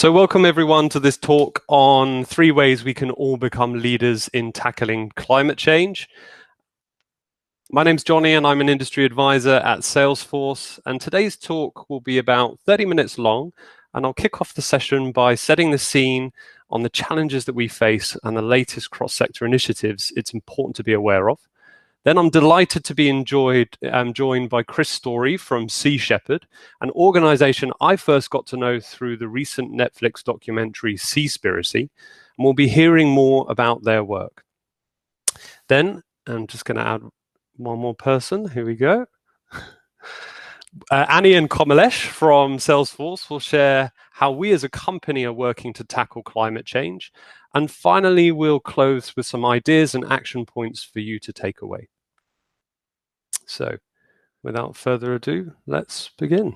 So welcome everyone to this talk on 3 ways we can all become leaders in tackling climate change. My name's Johnny and I'm an industry advisor at Salesforce, and today's talk will be about 30 minutes long, and I'll kick off the session by setting the scene on the challenges that we face and the latest cross-sector initiatives it's important to be aware of. Then I'm delighted to be joined by Chris Story from Sea Shepherd, an organization I first got to know through the recent Netflix documentary Seaspiracy, and we'll be hearing more about their work. Then I'm just going to add one more person. Here we go. Annie and Komalesh from Salesforce will share how we as a company are working to tackle climate change. And finally, we'll close with some ideas and action points for you to take away. So without further ado, let's begin.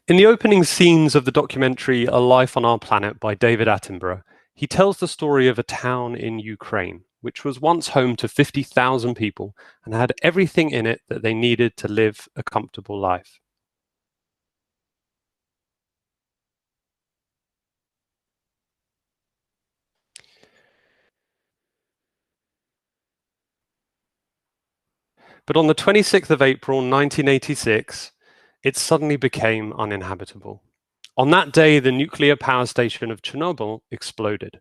In the opening scenes of the documentary A Life on Our Planet by David Attenborough, he tells the story of a town in Ukraine, which was once home to 50,000 people and had everything in it that they needed to live a comfortable life. But on the 26th of April, 1986, it suddenly became uninhabitable. On that day, the nuclear power station of Chernobyl exploded.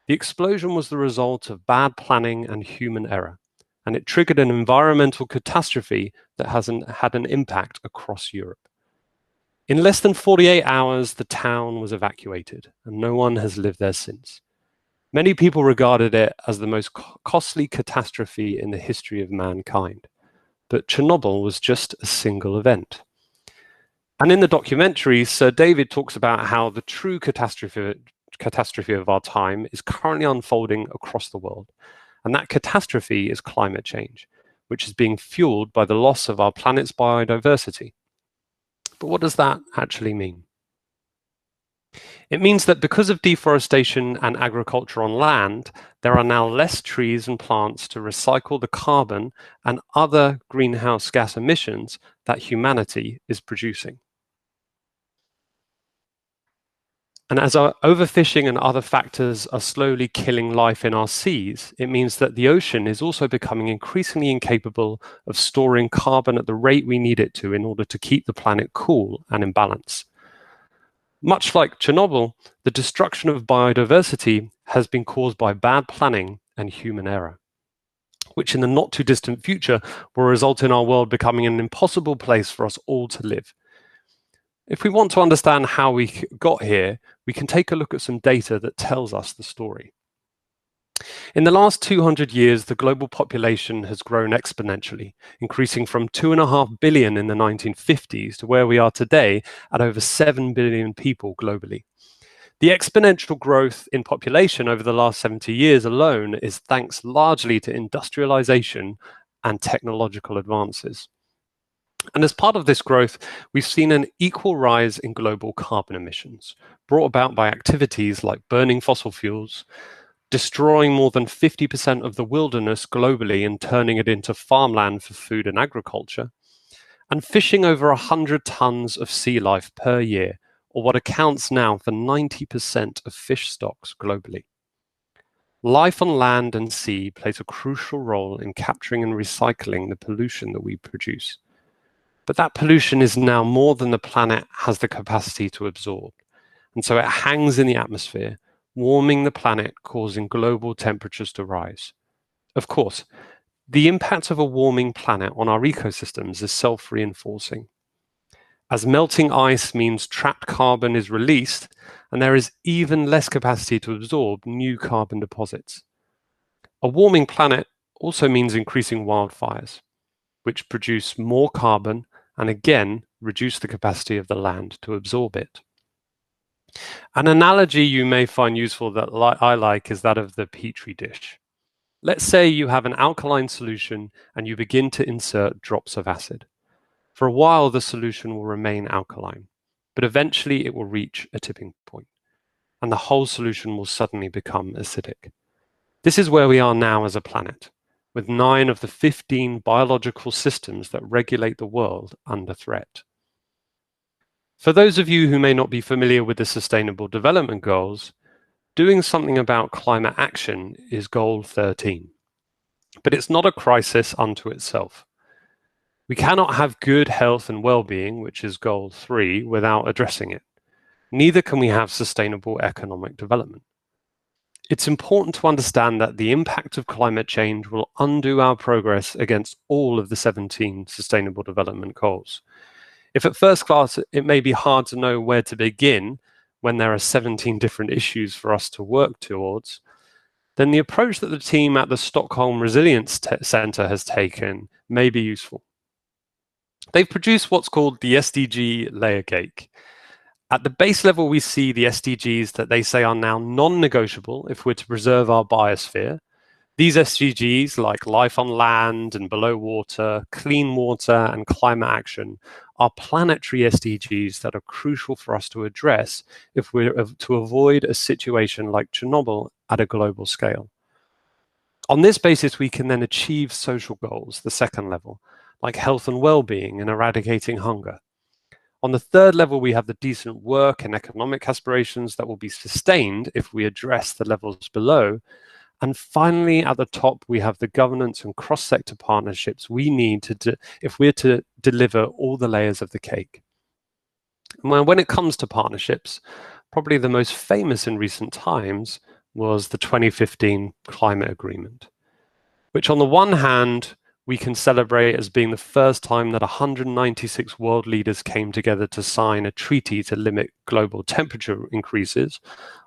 The explosion was the result of bad planning and human error, and it triggered an environmental catastrophe that had an impact across Europe. In less than 48 hours, the town was evacuated, and no one has lived there since. Many people regarded it as the most costly catastrophe in the history of mankind. But Chernobyl was just a single event. And in the documentary, Sir David talks about how the true catastrophe of our time is currently unfolding across the world. And that catastrophe is climate change, which is being fueled by the loss of our planet's biodiversity. But what does that actually mean? It means that because of deforestation and agriculture on land, there are now less trees and plants to recycle the carbon and other greenhouse gas emissions that humanity is producing. And as our overfishing and other factors are slowly killing life in our seas, it means that the ocean is also becoming increasingly incapable of storing carbon at the rate we need it to in order to keep the planet cool and in balance. Much like Chernobyl, the destruction of biodiversity has been caused by bad planning and human error, which in the not too distant future will result in our world becoming an impossible place for us all to live. If we want to understand how we got here, we can take a look at some data that tells us the story. In the last 200 years, the global population has grown exponentially, increasing from 2.5 billion in the 1950s to where we are today at over 7 billion people globally. The exponential growth in population over the last 70 years alone is thanks largely to industrialization and technological advances. And as part of this growth, we've seen an equal rise in global carbon emissions, brought about by activities like burning fossil fuels, destroying more than 50% of the wilderness globally and turning it into farmland for food and agriculture, and fishing over 100 tons of sea life per year, or what accounts now for 90% of fish stocks globally. Life on land and sea plays a crucial role in capturing and recycling the pollution that we produce. But that pollution is now more than the planet has the capacity to absorb. And so it hangs in the atmosphere, warming the planet, causing global temperatures to rise. Of course, the impact of a warming planet on our ecosystems is self-reinforcing. As melting ice means trapped carbon is released, and there is even less capacity to absorb new carbon deposits. A warming planet also means increasing wildfires, which produce more carbon and again reduce the capacity of the land to absorb it. An analogy you may find useful that I like is that of the Petri dish. Let's say you have an alkaline solution and you begin to insert drops of acid. For a while, the solution will remain alkaline, but eventually it will reach a tipping point, and the whole solution will suddenly become acidic. This is where we are now as a planet, with 9 of the 15 biological systems that regulate the world under threat. For those of you who may not be familiar with the Sustainable Development Goals, doing something about climate action is Goal 13. But it's not a crisis unto itself. We cannot have good health and well-being, which is Goal 3, without addressing it. Neither can we have sustainable economic development. It's important to understand that the impact of climate change will undo our progress against all of the 17 Sustainable Development Goals. If at first glance it may be hard to know where to begin when there are 17 different issues for us to work towards, then the approach that the team at the Stockholm Resilience Centre has taken may be useful. They've produced what's called the SDG layer cake. At the base level, we see the SDGs that they say are now non-negotiable if we're to preserve our biosphere. These SDGs, like life on land and below water, clean water, and climate action, are planetary SDGs that are crucial for us to address if we're to avoid a situation like Chernobyl at a global scale. On this basis, we can then achieve social goals, the second level, like health and well-being and eradicating hunger. On the third level, we have the decent work and economic aspirations that will be sustained if we address the levels below. And finally, at the top, we have the governance and cross-sector partnerships we need if we're to deliver all the layers of the cake. And when it comes to partnerships, probably the most famous in recent times was the 2015 climate agreement, which on the one hand, we can celebrate as being the first time that 196 world leaders came together to sign a treaty to limit global temperature increases.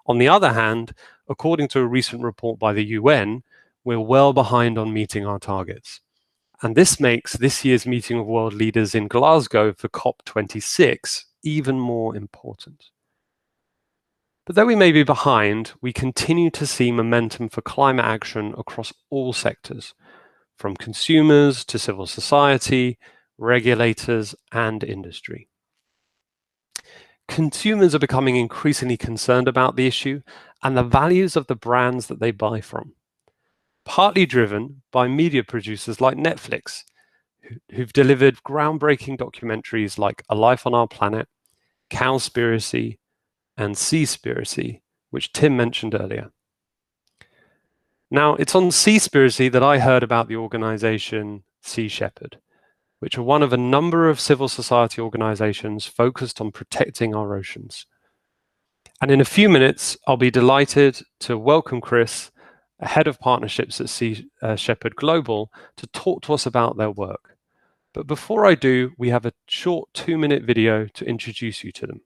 On the other hand, according to a recent report by the UN, we're well behind on meeting our targets. And this makes this year's meeting of world leaders in Glasgow for COP26 even more important. But though we may be behind, we continue to see momentum for climate action across all sectors, from consumers to civil society, regulators, and industry. Consumers are becoming increasingly concerned about the issue and the values of the brands that they buy from, partly driven by media producers like Netflix, who've delivered groundbreaking documentaries like A Life on Our Planet, Cowspiracy, and Seaspiracy, which Tim mentioned earlier. Now, it's on Seaspiracy that I heard about the organization Sea Shepherd, which are one of a number of civil society organizations focused on protecting our oceans. And in a few minutes, I'll be delighted to welcome Chris, head of partnerships at Sea Shepherd Global, to talk to us about their work. But before I do, we have a short 2-minute video to introduce you to them.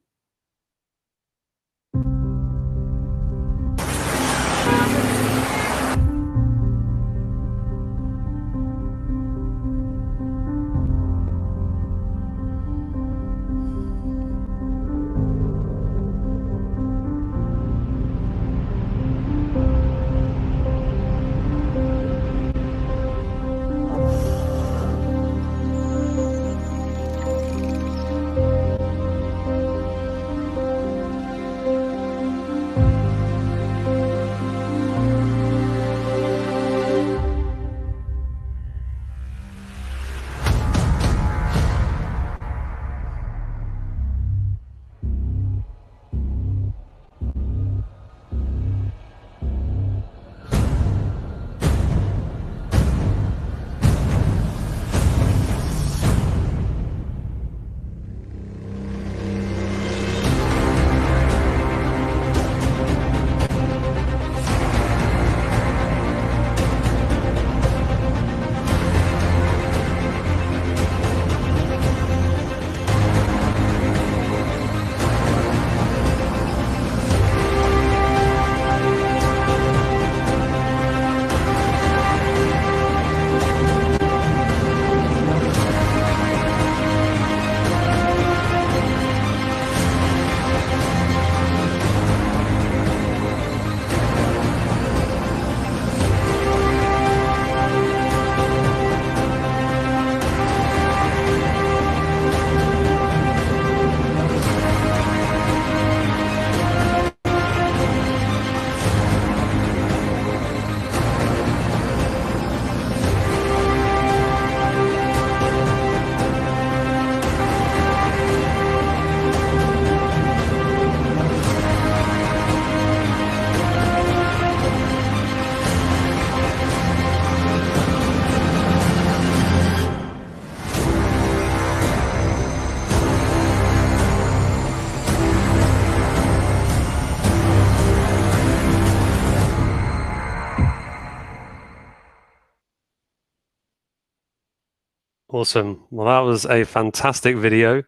Awesome. Well, that was a fantastic video.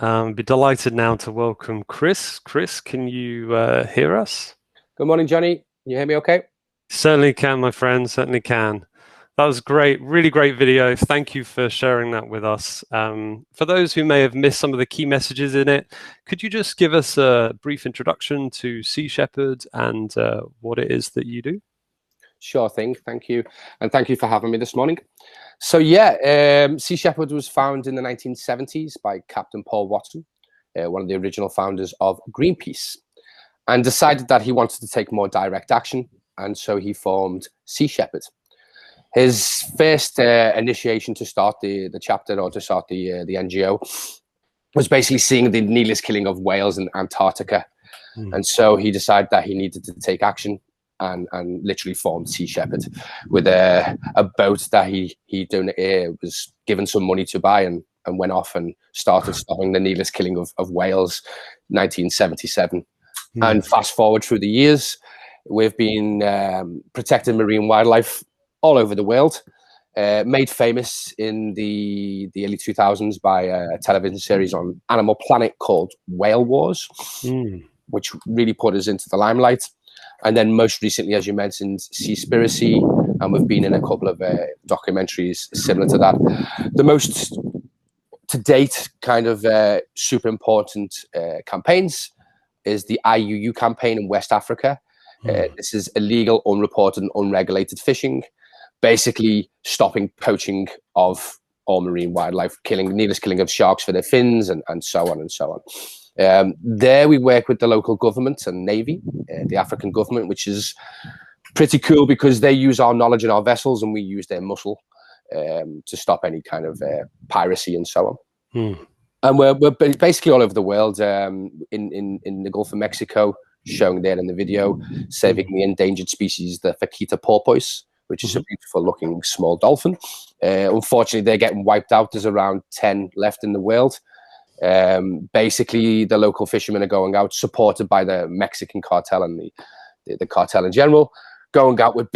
Be delighted now to welcome Chris. Chris, can you hear us? Good morning, Johnny. Can you hear me okay? Certainly can, my friend, certainly can. That was great, really great video. Thank you for sharing that with us. For those who may have missed some of the key messages in it, could you just give us a brief introduction to Sea Shepherd and what it is that you do? Sure thing. Thank you. And thank you for having me this morning. So yeah, Sea Shepherd was founded in the 1970s by Captain Paul Watson, one of the original founders of Greenpeace, and decided that he wanted to take more direct action. And so he formed Sea Shepherd. His first initiation to start the chapter, or to start the NGO, was basically seeing the needless killing of whales in Antarctica. And so he decided that he needed to take action and literally formed Sea Shepherd with a boat that he was given some money to buy, and went off and started stopping the needless killing of whales, 1977. And fast forward through the years, we've been protecting marine wildlife all over the world, made famous in the early 2000s by a television series on Animal Planet called Whale Wars, which really put us into the limelight. And then most recently, as you mentioned, Seaspiracy, and we've been in a couple of documentaries similar to that. The most to date kind of super important campaigns is the IUU campaign in West Africa. This is illegal, unreported, and unregulated fishing, basically stopping poaching of all marine wildlife, needless killing of sharks for their fins, and so on and so on. There we work with the local government and Navy, the African government, which is pretty cool because they use our knowledge in our vessels and we use their muscle to stop any kind of piracy and so on. And we're basically all over the world, in the Gulf of Mexico, showing there in the video, saving the endangered species, the Vaquita porpoise, which is a beautiful looking small dolphin. Unfortunately, they're getting wiped out. There's around 10 left in the world. Basically, the local fishermen are going out, supported by the Mexican cartel and the cartel in general, going out with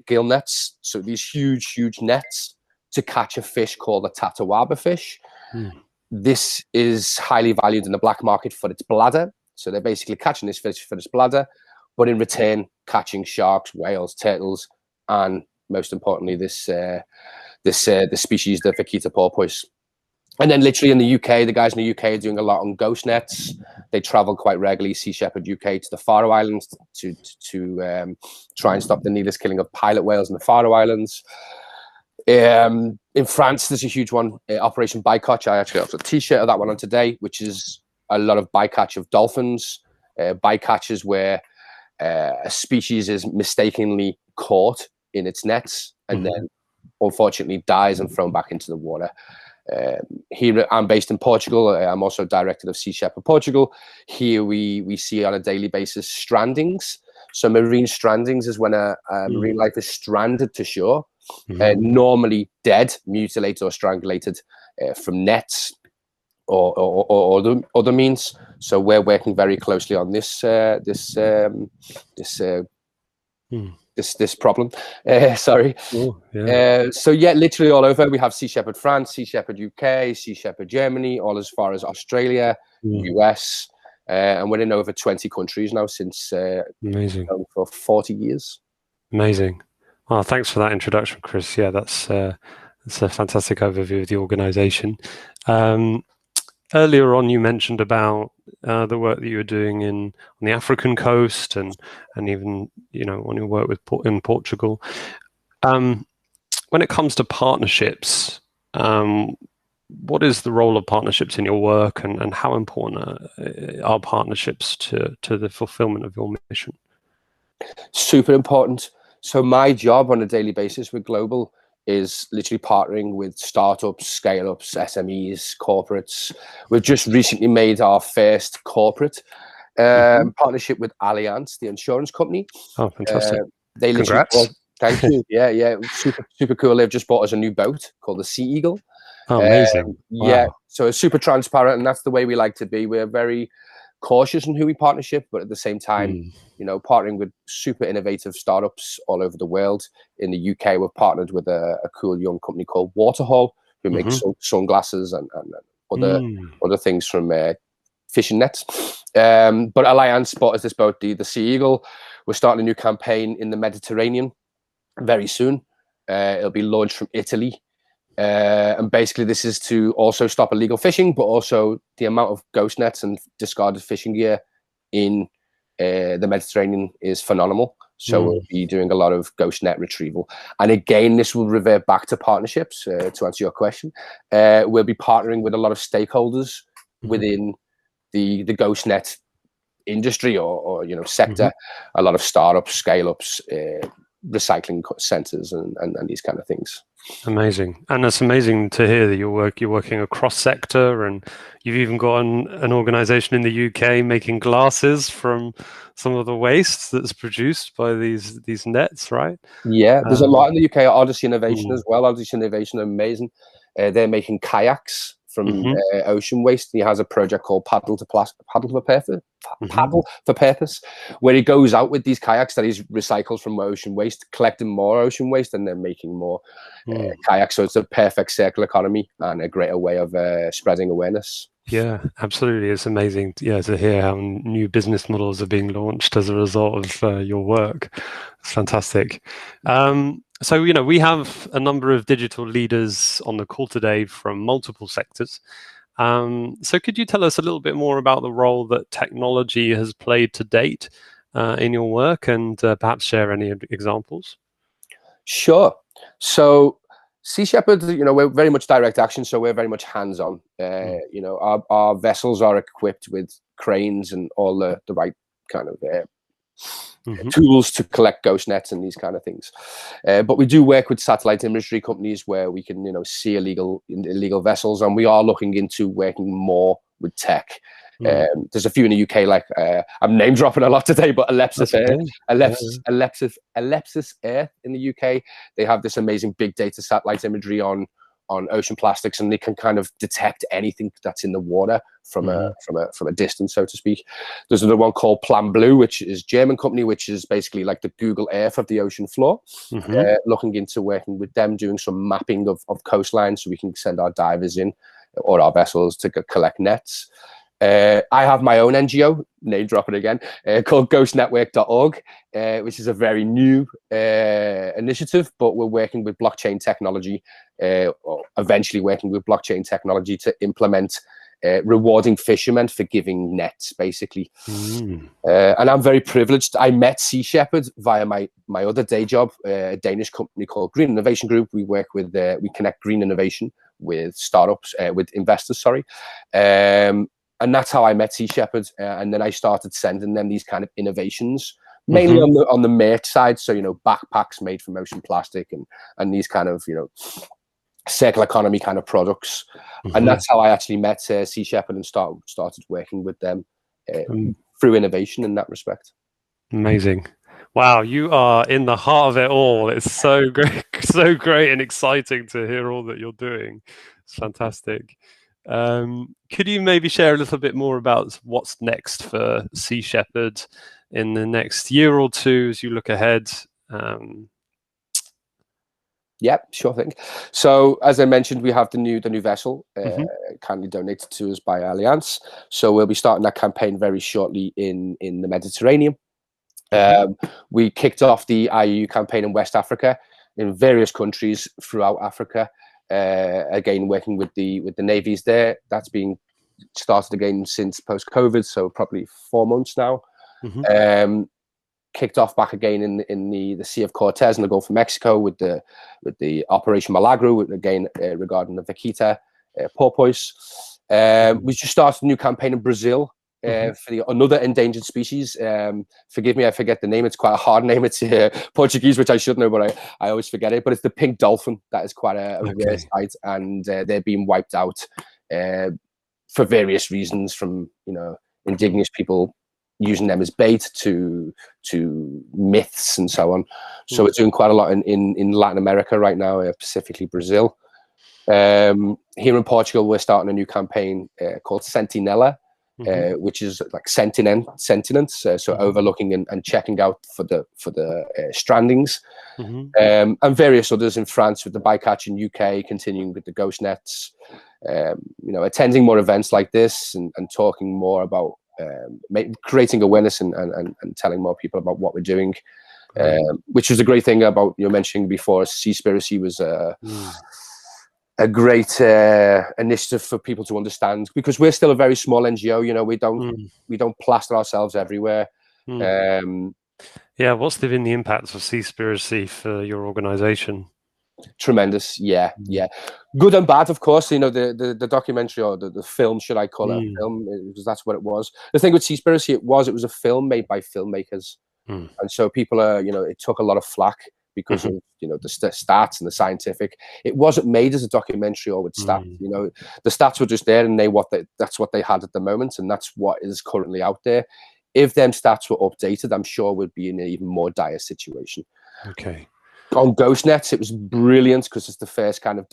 gill nets. So these huge nets to catch a fish called a tatawaba fish. This is highly valued in the black market for its bladder. So they're basically catching this fish for its bladder, but in return, catching sharks, whales, turtles, and most importantly, the species, the Vaquita porpoise. And then literally in the UK, the guys in the UK are doing a lot on ghost nets. They travel quite regularly, Sea Shepherd UK, to the Faroe Islands to try and stop the needless killing of pilot whales in the Faroe Islands. In France, there's a huge one, Operation Bycatch. I actually have a T-shirt of that one on today, which is a lot of bycatch of dolphins. Bycatch is where a species is mistakenly caught in its nets and then unfortunately dies and thrown back into the water. Here, I'm based in Portugal. I'm also director of Sea Shepherd Portugal. Here we see on a daily basis strandings. So marine strandings is when a marine life is stranded to shore, normally dead, mutilated or strangulated from nets or other means. So we're working very closely on this problem. Sorry. Oh, yeah. So yeah, literally all over. We have Sea Shepherd France, Sea Shepherd UK, Sea Shepherd Germany, all as far as Australia, US, and we're in over 20 countries now since amazing for 40 years. Amazing. Well, thanks for that introduction, Chris. Yeah, that's a fantastic overview of the organization. Earlier on, you mentioned about the work that you were doing on the African coast, and even on your work in Portugal. When it comes to partnerships, what is the role of partnerships in your work, and how important are partnerships to the fulfillment of your mission? Super important. So my job on a daily basis with Global is literally partnering with startups, scale-ups, SMEs, corporates. We've just recently made our first corporate partnership with Allianz, the insurance company. Oh, fantastic. They literally Congrats. Thank you. Yeah, super cool. They've just bought us a new boat called the Sea Eagle. Oh, amazing. Yeah, wow. So it's super transparent, and that's the way we like to be. We're very cautious in who we partnership, but at the same time, partnering with super innovative startups all over the world. In the UK, we've partnered with a cool young company called Waterhaul, who make sunglasses and Mm. other things from fishing nets. But Alliance spotted this boat, the Sea Eagle. We're starting a new campaign in the Mediterranean very soon. It'll be launched from Italy. And basically this is to also stop illegal fishing, but also the amount of ghost nets and discarded fishing gear in the Mediterranean is phenomenal. So we'll be doing a lot of ghost net retrieval. And again, this will revert back to partnerships, to answer your question. We'll be partnering with a lot of stakeholders within the ghost net industry or sector, a lot of startups, scale-ups, recycling centers and these kind of things. Amazing. And it's amazing to hear that you're working across sector, and you've even got an organization in the UK making glasses from some of the waste that's produced by these nets, right? Yeah, there's a lot in the UK. Odyssey Innovation as well. Odyssey Innovation are amazing. They're making kayaks from ocean waste. He has a project called Paddle for Purpose, where he goes out with these kayaks that he's recycled from ocean waste, collecting more ocean waste, and then making more kayaks. So it's a perfect circular economy and a greater way of spreading awareness. Yeah, absolutely. It's amazing, to hear how new business models are being launched as a result of your work. It's fantastic. So, we have a number of digital leaders on the call today from multiple sectors. So could you tell us a little bit more about the role that technology has played to date in your work, and perhaps share any examples? Sure. So Sea Shepherd, we're very much direct action, so we're very much hands-on. Our vessels are equipped with cranes and all the right kind of tools to collect ghost nets and these kind of things. But we do work with satellite imagery companies where we can, see illegal vessels, and we are looking into working more with tech. There's a few in the UK, like I'm name dropping a lot today, but Ellipsis Earth in the UK, they have this amazing big data satellite imagery on ocean plastics, and they can kind of detect anything that's in the water from a distance, so to speak. There's another one called Plan Blue, which is a German company, which is basically like the Google Earth of the ocean floor. Looking into working with them, doing some mapping of coastlines, so we can send our divers in or our vessels to collect nets. I have my own NGO, name dropping again, called ghostnetwork.org, which is a very new initiative, but we're working with blockchain technology, or eventually working with blockchain technology to implement rewarding fishermen for giving nets, basically. And I'm very privileged. I met Sea Shepherd via my other day job, a Danish company called Green Innovation Group. We work with, we connect green innovation with startups, with investors, sorry. And that's how I met Sea Shepherd, and then I started sending them these kind of innovations, mainly on the merch side. So backpacks made from ocean plastic and these kind of circular economy kind of products. And that's how I actually met Sea Shepherd and started working with them through innovation in that respect. Amazing. Wow, you are in the heart of it all. It's so great and exciting to hear all that you're doing. It's fantastic. Could you maybe share a little bit more about what's next for Sea Shepherd in the next year or two as you look ahead? Yeah, sure thing. So as I mentioned, we have the new vessel kindly donated to us by Alliance. So we'll be starting that campaign very shortly in the Mediterranean. We kicked off the IUU campaign in West Africa, in various countries throughout Africa. Again, working with the navies there. That's been started again since post-COVID, so probably 4 months now. Kicked off back again in the Sea of Cortez in the Gulf of Mexico with the Operation Milagro, again regarding the vaquita porpoise. We just started a new campaign in Brazil for another endangered species. Forgive me, I forget the name. It's quite a hard name. It's Portuguese, which I should know, but I always forget it. But it's the pink dolphin. That is quite a rare sight, and they're being wiped out for various reasons, from indigenous people using them as bait to myths and so on. So we're doing quite a lot in Latin America right now, specifically Brazil. Here in Portugal, we're starting a new campaign called Sentinella, which is like sentience, so overlooking and checking out for the strandings, and various others in France with the bycatch, in UK continuing with the ghost nets. Attending more events like this and talking more about creating awareness and telling more people about what we're doing, which was a great thing about you mentioning before. Seaspiracy was a great initiative for people to understand, because we're still a very small NGO. We don't plaster ourselves everywhere. What's been the impacts of Seaspiracy for your organization? Tremendous. Yeah. Good and bad, of course. The documentary, or the film, should I call it a film, because that's what it was. The thing with Seaspiracy, it was a film made by filmmakers, and so people it took a lot of flack because of the stats and the scientific. It wasn't made as a documentary or with stats. The stats were just there, and that's what they had at the moment, and that's what is currently out there. If them stats were updated, I'm sure we'd be in an even more dire situation. Okay. On Ghost Nets, it was brilliant because it's the first kind of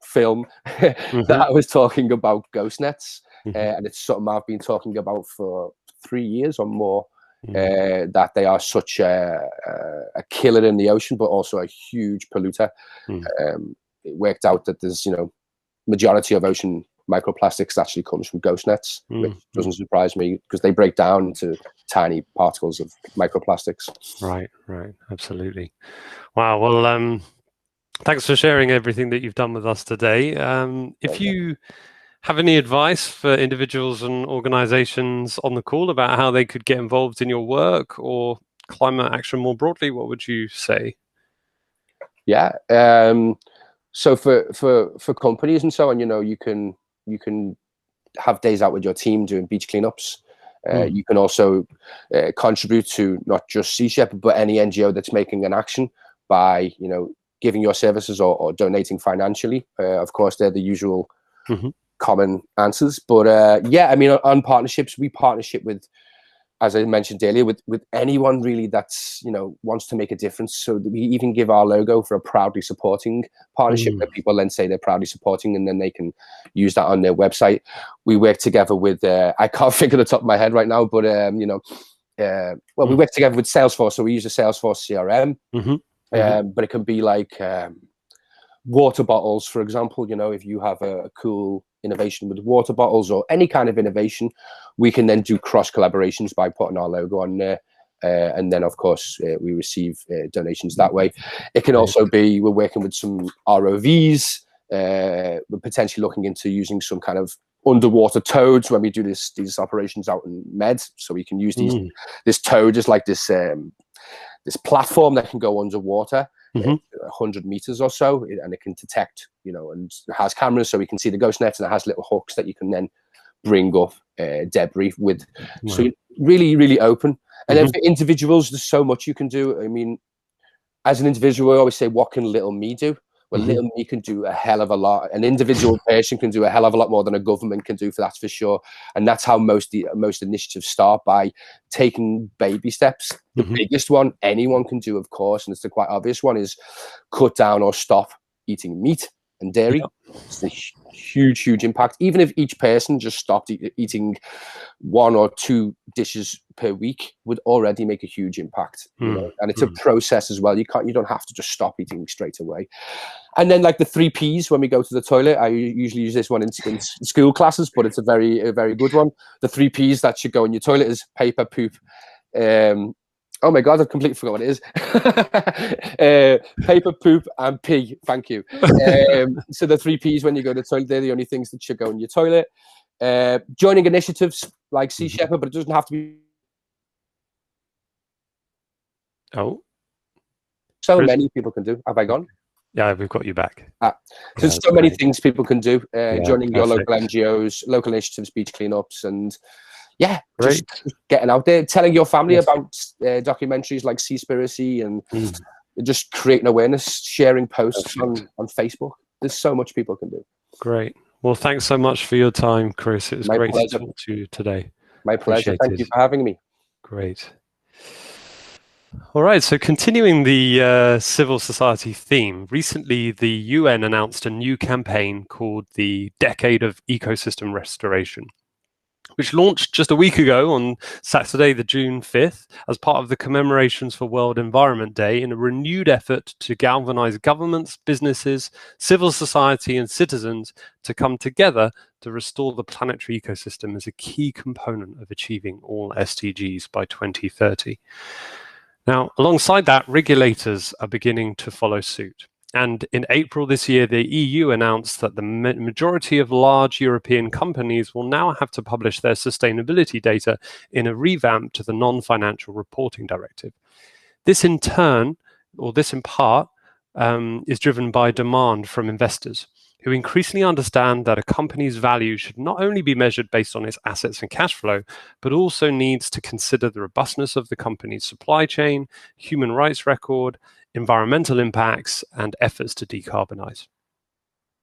film that I was talking about ghost nets, and it's something I've been talking about for 3 years or more. That they are such a killer in the ocean, but also a huge polluter. It worked out that there's majority of ocean microplastics actually comes from ghost nets, which doesn't surprise me because they break down into tiny particles of microplastics. Right, absolutely. Wow. Well, thanks for sharing everything that you've done with us today. If you have any advice for individuals and organizations on the call about how they could get involved in your work or climate action more broadly, what would you say? Yeah. So for companies and so on, you can have days out with your team doing beach cleanups. You can also contribute to not just Sea Shepherd, but any NGO that's making an action by giving your services or donating financially. Of course, they're the usual common answers. But on partnerships, we partnership with, as I mentioned earlier, with anyone really that's wants to make a difference. So we even give our logo for a proudly supporting partnership where people then say they're proudly supporting, and then they can use that on their website. We work together with I can't think of the top of my head right now, but we work together with Salesforce, so we use a Salesforce CRM. But it can be like water bottles, for example. If you have a cool innovation with water bottles or any kind of innovation, we can then do cross collaborations by putting our logo on there, and then of course we receive donations that way. It can also be we're working with some ROVs. We're potentially looking into using some kind of underwater toads when we do these operations out in Med, so we can use this toad as like this platform that can go underwater 100 meters or so, and it can detect, and it has cameras so we can see the ghost nets, and it has little hooks that you can then bring up debris with. So really, really open. And then for individuals, there's so much you can do. I mean, as an individual, I always say, what can little me do? Well, little me can do a hell of a lot. An individual person can do a hell of a lot more than a government can do, that's for sure. And that's how most initiatives start, by taking baby steps. The biggest one anyone can do, of course, and it's the quite obvious one, is cut down or stop eating meat and dairy. It's a huge impact. Even if each person just stopped eating 1 or 2 dishes per week, would already make a huge impact. And it's a process as well. You don't have to just stop eating straight away. And then like the 3 Ps when we go to the toilet, I usually use this one in school classes, but it's a very good one. The 3 Ps that should go in your toilet is paper, poop. Oh my God, I've completely forgot what it is. Paper, poop, and pee. Thank you. So the 3 Ps when you go to the toilet, they're the only things that should go in your toilet. Joining initiatives like Sea Shepherd, but it doesn't have to be. So many people can do. Have I gone? Yeah, we've got you back. There's so many things people can do. Joining your local NGOs, local initiatives, beach cleanups, and just getting out there, telling your family about documentaries like Seaspiracy, and just creating awareness, sharing posts on Facebook. There's so much people can do. Great. Well, thanks so much for your time, Chris. It was great to talk to you today. My pleasure. Thank you for having me. Great. All right, so continuing the civil society theme, recently the UN announced a new campaign called the Decade of Ecosystem Restoration. which launched just a week ago on Saturday, the June 5th, as part of the commemorations for World Environment Day in a renewed effort to galvanize governments, businesses, civil society, and citizens to come together to restore the planetary ecosystem as a key component of achieving all SDGs by 2030. Now, alongside that, regulators are beginning to follow suit. And in April this year, the EU announced that the majority of large European companies will now have to publish their sustainability data in a revamp to the Non-Financial Reporting Directive. This in turn, or this in part, is driven by demand from investors, who increasingly understand that a company's value should not only be measured based on its assets and cash flow, but also needs to consider the robustness of the company's supply chain, human rights record, environmental impacts, and efforts to decarbonize.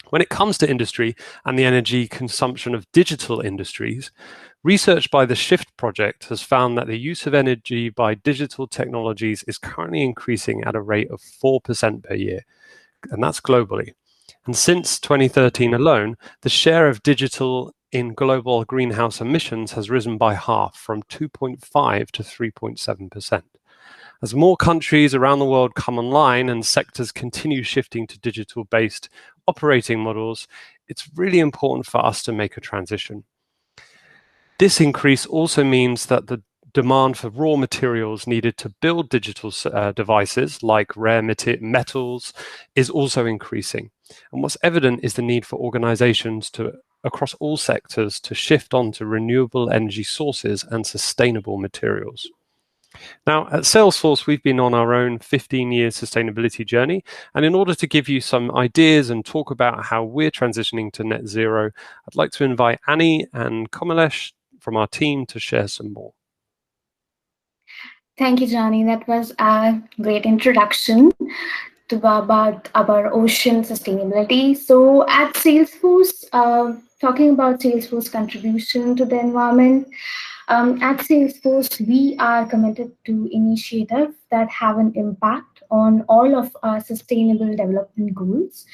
When it comes to industry and the energy consumption of digital industries, research by the SHIFT project has found that the use of energy by digital technologies is currently increasing at a rate of 4% per year, and that's globally. And since 2013 alone, the share of digital in global greenhouse emissions has risen by half, from 2.5 to 3.7%. As more countries around the world come online and sectors continue shifting to digital-based operating models, it's really important for us to make a transition. This increase also means that the demand for raw materials needed to build digital devices like rare metals is also increasing. And what's evident is the need for organizations across all sectors to shift onto renewable energy sources and sustainable materials. Now, at Salesforce, we've been on our own 15-year sustainability journey. And in order to give you some ideas and talk about how we're transitioning to net zero, I'd like to invite Annie and Kamalesh from our team to share some more. Thank you, Johnny. That was a great introduction to about our ocean sustainability. So at Salesforce, talking about Salesforce contribution to the environment, at Salesforce, we are committed to initiatives that have an impact on all of our sustainable development goals,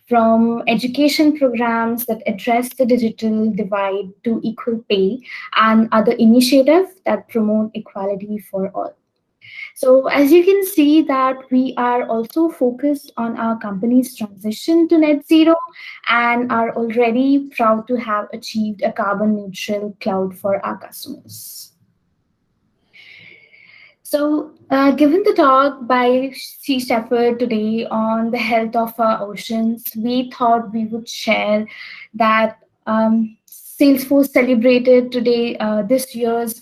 from education programs that address the digital divide to equal pay and other initiatives that promote equality for all. So as you can see that we are also focused on our company's transition to net zero and are already proud to have achieved a carbon neutral cloud for our customers. So given the talk by Sea Shepherd today on the health of our oceans, we thought we would share that Salesforce celebrated today this year's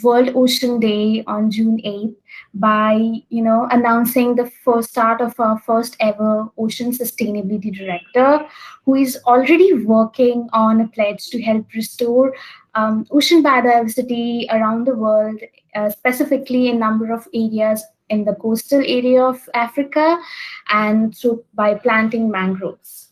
World Ocean Day on June 8th by announcing the first start of our first ever Ocean Sustainability Director, who is already working on a pledge to help restore ocean biodiversity around the world, specifically in a number of areas in the coastal area of Africa, and by planting mangroves.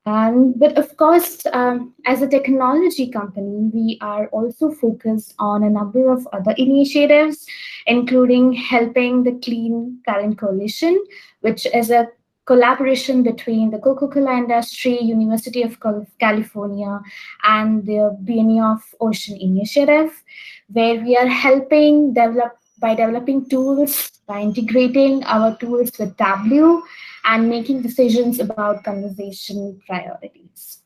But of course, as a technology company, we are also focused on a number of other initiatives, including helping the Clean Current Coalition, which is a collaboration between the Coca-Cola industry, University of California, and the Benioff Ocean Initiative, where we are helping by developing tools, by integrating our tools with Tableau, and making decisions about conservation priorities.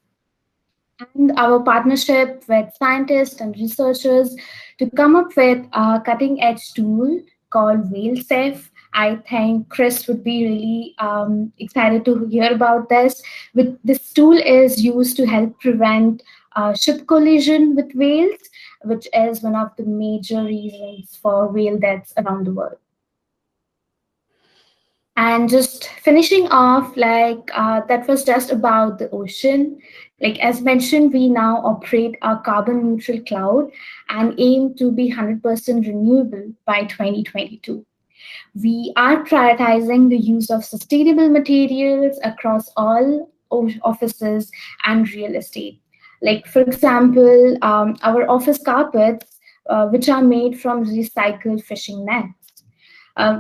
And our partnership with scientists and researchers to come up with a cutting-edge tool called WhaleSafe. I think Chris would be really excited to hear about this. This tool is used to help prevent ship collision with whales, which is one of the major reasons for whale deaths around the world. And just finishing off, that was just about the ocean. As mentioned, we now operate a carbon neutral cloud and aim to be 100% renewable by 2022. We are prioritizing the use of sustainable materials across all offices and real estate. For example, our office carpets, which are made from recycled fishing nets.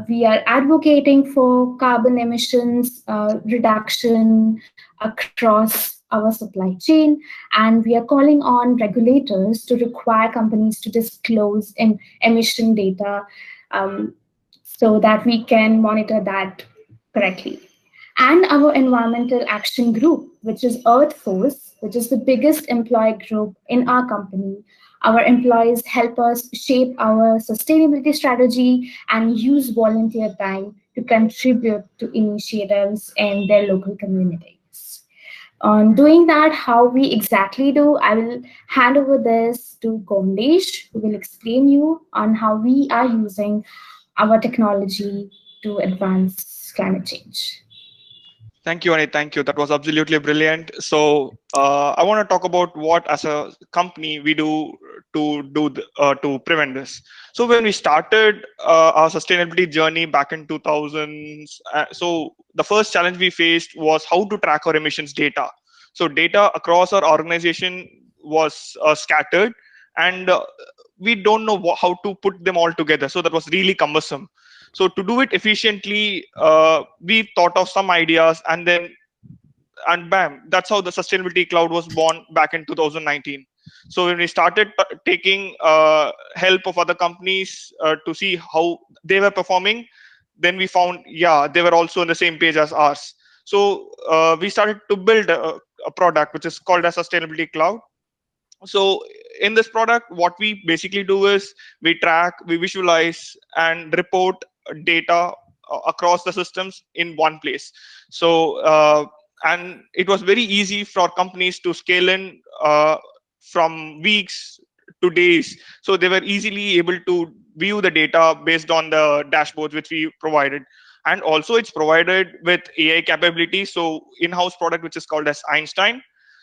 We are advocating for carbon emissions reduction across our supply chain, and we are calling on regulators to require companies to disclose emission data so that we can monitor that correctly. And our environmental action group, which is Earth Force, which is the biggest employee group in our company. Our employees help us shape our sustainability strategy and use volunteer time to contribute to initiatives in their local communities. On doing that, how we exactly do, I will hand over this to Komlesh, who will explain you on how we are using our technology to advance climate change. Thank you, Ani. Thank you. That was absolutely brilliant. So I want to talk about what, as a company, we do to prevent this. So when we started our sustainability journey back in 2000s, so the first challenge we faced was how to track our emissions data. So data across our organization was scattered, and we don't know how to put them all together. So that was really cumbersome. So to do it efficiently, we thought of some ideas, and bam, that's how the Sustainability Cloud was born back in 2019. So when we started taking help of other companies to see how they were performing, then we found, yeah, they were also on the same page as ours. So we started to build a product which is called a Sustainability Cloud. So in this product, what we basically do is we track, we visualize, and report data across the systems in one place. So and it was very easy for companies to scale in from weeks to days. So they were easily able to view the data based on the dashboards which we provided. And also it's provided with AI capabilities. So in-house product which is called as Einstein.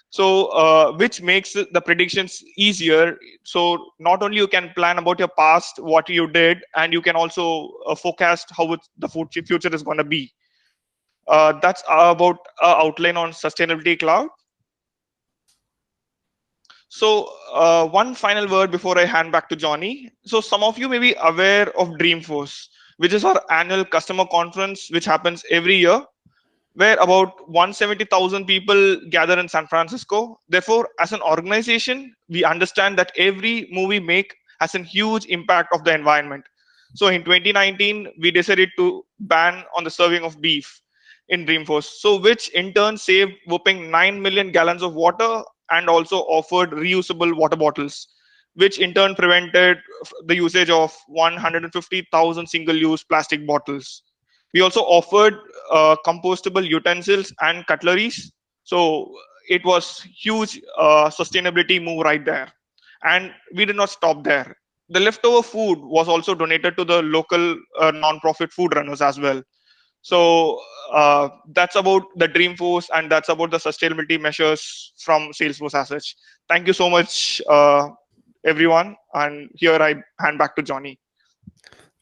So which makes the predictions easier. So not only you can plan about your past, what you did, and you can also forecast how the future is going to be. That's about outline on Sustainability Cloud. So one final word before I hand back to Johnny. So some of you may be aware of Dreamforce, which is our annual customer conference, which happens every year, where about 170,000 people gather in San Francisco. Therefore, as an organization, we understand that every move we make has a huge impact of the environment. So in 2019, we decided to ban on the serving of beef in Dreamforce, so which in turn saved whopping 9 million gallons of water and also offered reusable water bottles, which in turn prevented the usage of 150,000 single-use plastic bottles. We also offered compostable utensils and cutleries. So it was huge sustainability move right there. And we did not stop there. The leftover food was also donated to the local non-profit food runners as well. So that's about the Dreamforce, and that's about the sustainability measures from Salesforce as such. Thank you so much, everyone. And here I hand back to Johnny.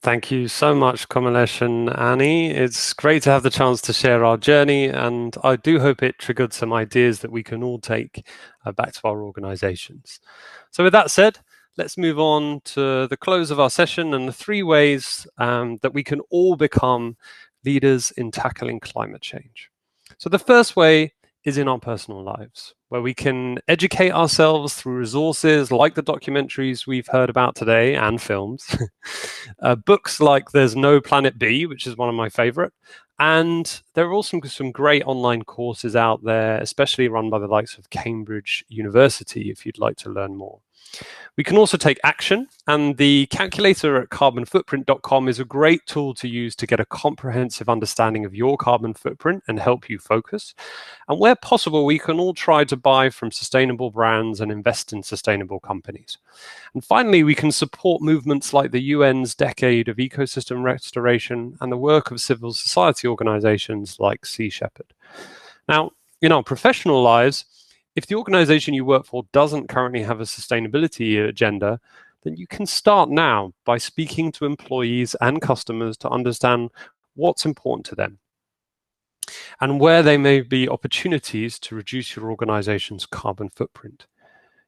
Thank you so much, Komlesh and Annie. It's great to have the chance to share our journey, and I do hope it triggered some ideas that we can all take back to our organizations. So with that said, let's move on to the close of our session and the 3 ways that we can all become leaders in tackling climate change. So the first way is in our personal lives, where we can educate ourselves through resources like the documentaries we've heard about today and films, books like There's No Planet B, which is one of my favorite, and there are also some great online courses out there, especially run by the likes of Cambridge University, if you'd like to learn more. We can also take action, and the calculator at carbonfootprint.com is a great tool to use to get a comprehensive understanding of your carbon footprint and help you focus. And where possible, we can all try to buy from sustainable brands and invest in sustainable companies. And finally, we can support movements like the UN's Decade of Ecosystem Restoration and the work of civil society organizations like Sea Shepherd. Now, in our professional lives, if the organization you work for doesn't currently have a sustainability agenda, then you can start now by speaking to employees and customers to understand what's important to them and where there may be opportunities to reduce your organization's carbon footprint.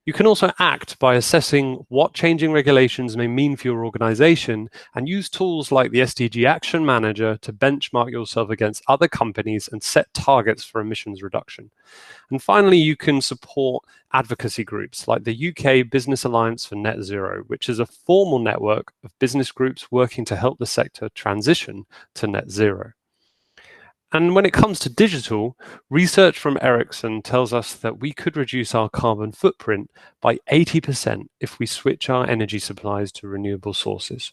You can also act by assessing what changing regulations may mean for your organization and use tools like the SDG Action Manager to benchmark yourself against other companies and set targets for emissions reduction. And finally, you can support advocacy groups like the UK Business Alliance for Net Zero, which is a formal network of business groups working to help the sector transition to net zero. And when it comes to digital, research from Ericsson tells us that we could reduce our carbon footprint by 80% if we switch our energy supplies to renewable sources.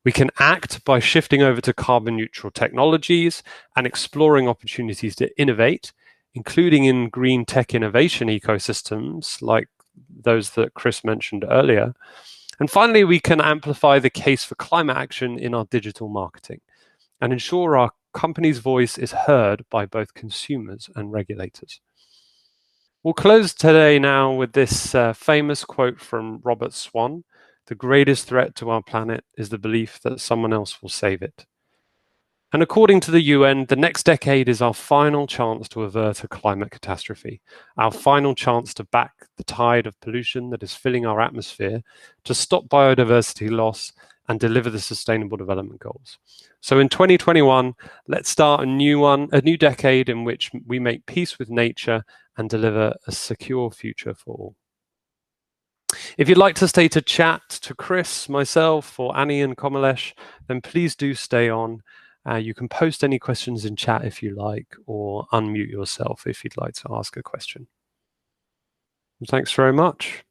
We can act by shifting over to carbon neutral technologies and exploring opportunities to innovate, including in green tech innovation ecosystems like those that Chris mentioned earlier. And finally, we can amplify the case for climate action in our digital marketing and ensure our company's voice is heard by both consumers and regulators. We'll close today now with this famous quote from Robert Swan: "The greatest threat to our planet is the belief that someone else will save it." And according to the UN, the next decade is our final chance to avert a climate catastrophe, our final chance to back the tide of pollution that is filling our atmosphere, to stop biodiversity loss, and deliver the Sustainable Development Goals. So in 2021, let's start a new decade in which we make peace with nature and deliver a secure future for all. If you'd like to stay to chat to Chris, myself, or Annie and Komalesh, then please do stay on. You can post any questions in chat if you like, or unmute yourself if you'd like to ask a question. Thanks very much.